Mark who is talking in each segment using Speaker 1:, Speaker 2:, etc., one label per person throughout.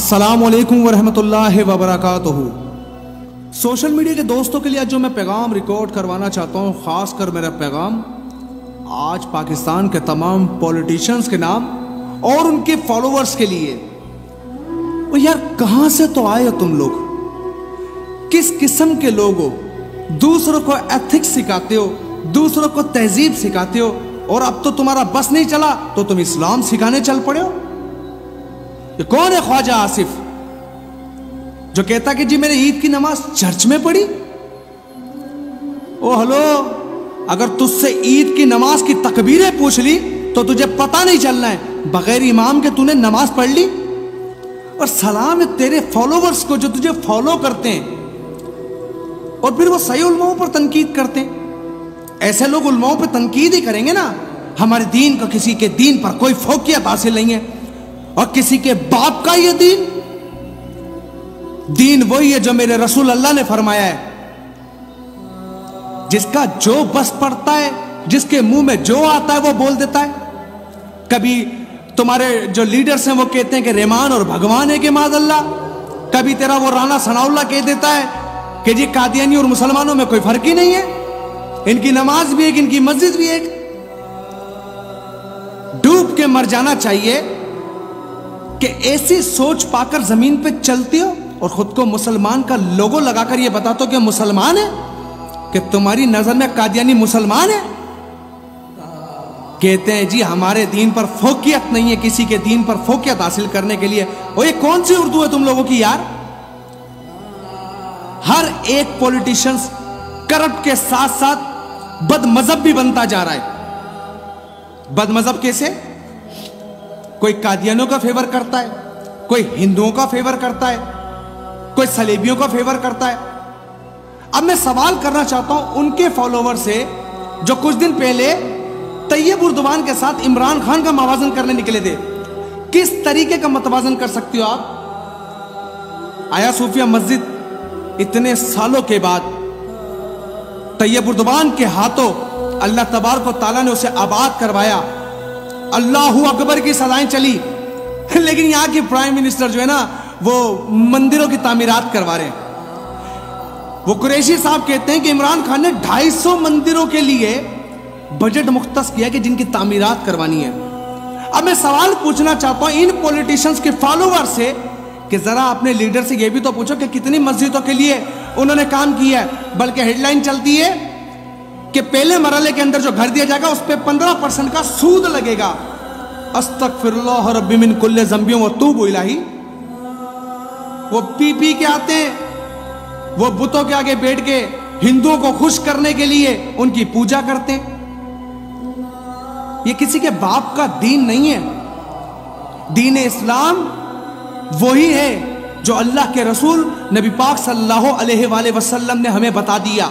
Speaker 1: अस्सलामुअलैकुम वरहमतुल्लाहि वबरकातुहू। Social media के दोस्तों के लिए आज जो मैं पैगाम रिकॉर्ड करवाना चाहता हूँ, ख़ास कर मेरा पैगाम आज पाकिस्तान के तमाम पॉलिटिशियंस के नाम और उनके फॉलोअर्स के लिए। और यार कहाँ से तो आए हो तुम लोग, किस किस्म के लोग हो, दूसरों को एथिक्स सिखाते हो, दूसरों को तहजीब सिखाते हो, और अब तो तुम्हारा बस नहीं चला तो तुम इस्लाम सिखाने चल पड़े हो। ये कौन है ख्वाजा आसिफ जो कहता कि जी मैंने ईद की नमाज चर्च में पढ़ी? ओ हेलो, अगर तुझसे ईद की नमाज की तकबीरें पूछ ली तो तुझे पता नहीं चलना है बगैर इमाम के तूने नमाज पढ़ ली। और सलाम है तेरे फॉलोवर्स को जो तुझे फॉलो करते हैं और फिर वो सही उलमाओं पर तनकीद करते हैं। ऐसे लोग उलमाओं पर तनकीद ही करेंगे ना। हमारे दीन को किसी के दीन पर कोई फौकियत हासिल नहीं है और किसी के बाप का ये दीन वही है जो मेरे रसूल अल्लाह ने फरमाया है, जिसका जो बस पड़ता है, जिसके मुंह में जो आता है वो बोल देता है। कभी तुम्हारे जो लीडर्स हैं वो कहते हैं कि रहमान और भगवान है कि माज़अल्लाह, कभी तेरा वो राना सनाउल्लाह कह देता है कि जी कादियानी और मुसलमानों में कोई फर्क ही नहीं है, इनकी नमाज भी एक, इनकी मस्जिद भी एक। डूब के मर जाना चाहिए कि ऐसी सोच पाकर जमीन पे चलती हो और खुद को मुसलमान का लोगो लगाकर ये बताते हो कि मुसलमान है, कि तुम्हारी नजर में कादियानी मुसलमान है। कहते हैं जी हमारे दीन पर फोकियत नहीं है, किसी के दीन पर फोकियत हासिल करने के लिए। और ये कौन सी उर्दू है तुम लोगों की यार? हर एक पॉलिटिशियंस करप्ट के साथ साथ बदमजहब भी बनता जा रहा है। बदमजहब कैसे? कोई कादियानों का फेवर करता है, कोई हिंदुओं का फेवर करता है, कोई सलेबियों का फेवर करता है। अब मैं सवाल करना चाहता हूं उनके फॉलोवर से जो कुछ दिन पहले तैयब उर्दवान के साथ इमरान खान का मवाजन करने निकले थे। किस तरीके का मतवाजन कर सकते हो आप? आया सूफिया मस्जिद इतने सालों के बाद तैयब उर्दवान के हाथों अल्लाह तबारक व तआला ने उसे आबाद करवाया, अल्लाहू अकबर की सदाएं चली, लेकिन यहां के प्राइम मिनिस्टर जो है ना वो मंदिरों की तामीरात करवा रहे हैं। वो कुरैशी साहब कहते हैं कि इमरान खान ने 250 मंदिरों के लिए बजट मुख्तस किया कि जिनकी तामीरात करवानी है। अब मैं सवाल पूछना चाहता हूं इन पॉलिटिशियंस के फॉलोअर से कि जरा अपने लीडर से यह भी तो पूछो कि कितनी मस्जिदों के लिए उन्होंने काम किया है। बल्कि हेडलाइन चलती है कि पहले मरहले के अंदर जो घर दिया जाएगा उस पर 15% का सूद लगेगा। अस्तगफिरुल्लाह रब्बी मिन कुल्ले ज़ंबियों व तूबू इलाही। वो पी के आते हैं, वो बुतों के आगे बैठ के हिंदुओं को खुश करने के लिए उनकी पूजा करते हैं। ये किसी के बाप का दीन नहीं है। दीन इस्लाम वही है जो अल्लाह के रसूल नबी पाक सल्लल्लाहु अलैहि वसल्लम ने हमें बता दिया।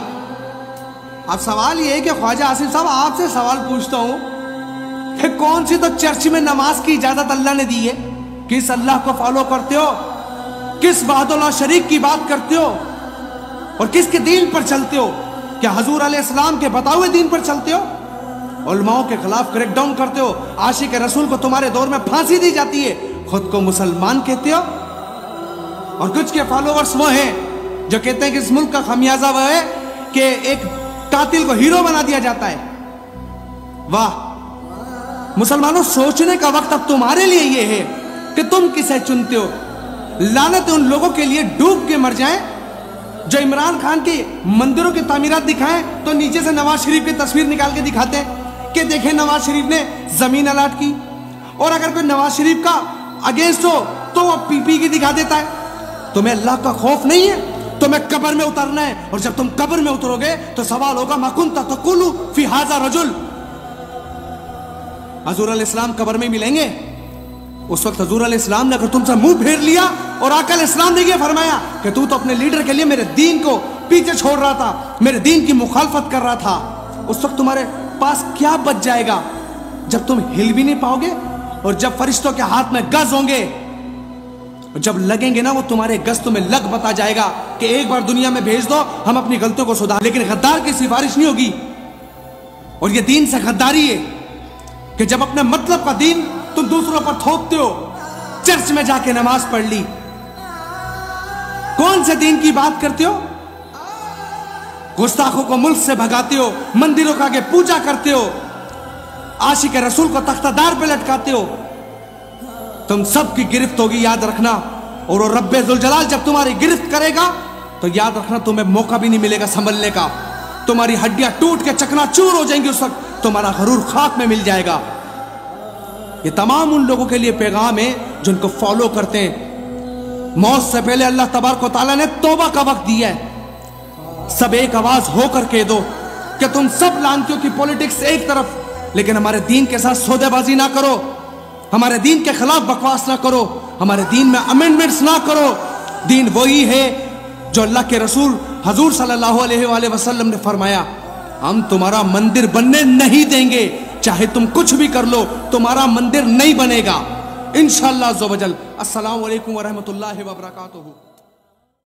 Speaker 1: अब सवाल ये है कि ख्वाजा आसिफ साहब आपसे सवाल पूछता हूं कि कौन सी तो चर्च में नमाज की इजाजत अल्लाह ने दी है? किस अल्लाह को फॉलो करते हो? किस वहदुल्लाह शरीक की बात करते हो? और किसके दीन पर चलते हो? क्या हुजूर अलैहिस्सलाम के बताए हुए दीन पर चलते हो? उलमाओं के खिलाफ क्रैकडाउन करते हो। आशिक रसूल को तुम्हारे दौर में फांसी दी जाती है, खुद को मुसलमान कहते हो। और कुछ के फॉलोअर्स वो हैं जो कहते हैं कि इस मुल्क का खमियाजा वह है कि एक कातिल को हीरो बना दिया जाता है। वाह मुसलमानों, सोचने का वक्त अब तुम्हारे लिए यह है कि तुम किसे चुनते हो। लानत उन लोगों के लिए डूब के मर जाएं जो इमरान खान के मंदिरों की तामीरात दिखाएं तो नीचे से नवाज शरीफ की तस्वीर निकाल के दिखाते हैं कि देखें नवाज शरीफ ने जमीन अलाट की। और अगर कोई नवाज शरीफ का अगेंस्ट हो तो वो पीपी की दिखा देता है। तुम्हें अल्लाह का खौफ नहीं है? तुम्हें कब्र में उतरना है, और जब तुम कब्र में उतरोगे तो सवाल होगा माकुंता तकुलु फी हाज़ा रजुल। हुजूर अलैहिस्सलाम कब्र में मिलेंगे। उस वक्त हुजूर अलैहिस्सलाम ने अगर तुमसे मुंह फेर लिया और आका अलैहिस्सलाम ने यह फरमाया कि तू तो अपने लीडर के लिए मेरे दीन को पीछे छोड़ रहा था, मेरे दीन की मुखालफत कर रहा था, उस वक्त तुम्हारे पास क्या बच जाएगा? जब तुम हिल भी नहीं पाओगे और जब फरिश्तों के हाथ में गज होंगे, जब लगेंगे ना वो तुम्हारे गज तुम्हें लग बता जाएगा कि एक बार दुनिया में भेज दो, हम अपनी गलतियों को सुधार। लेकिन गद्दार की सिफारिश नहीं होगी। और ये दीन से गद्दारी है कि जब अपने मतलब का दीन तुम दूसरों पर थोपते हो। चर्च में जाके नमाज पढ़ ली, कौन से दीन की बात करते हो? गुस्ताखों को मुल्क से भगाते हो, मंदिरों का आगे पूजा करते हो, आशिक रसूल को तख्तादार पे लटकाते हो। तुम सब की गिरफ्त होगी, याद रखना। और वो रब्बे जुल जलाल जब तुम्हारी गिरफ्त करेगा तो याद रखना तुम्हें मौका भी नहीं मिलेगा संभलने का। तुम्हारी हड्डियां टूट के चकनाचूर हो जाएंगी, उस वक्त तुम्हारा गरूर खाक में मिल जाएगा। ये तमाम उन लोगों के लिए पैगाम है जिनको फॉलो करते हैं। मौत से पहले अल्लाह तबारक व तआला ने तौबा का वक्त दिया है। सब एक आवाज होकर कह दो कि तुम सब लानतियों की पॉलिटिक्स एक तरफ, लेकिन हमारे दीन के साथ सौदेबाजी ना करो, हमारे दीन के खिलाफ बकवास ना करो, हमारे दीन में अमेंडमेंट्स ना करो। दीन वही है जो अल्लाह के रसूल हजूर सल्लल्लाहु अलैहि वसल्लम ने फरमाया, हम तुम्हारा मंदिर बनने नहीं देंगे, चाहे तुम कुछ भी कर लो, तुम्हारा मंदिर नहीं बनेगा इंशाअल्लाह अज़्ज़ व जल। अस्सलामु अलैकुम व रहमतुल्लाहि व बरकातुहू।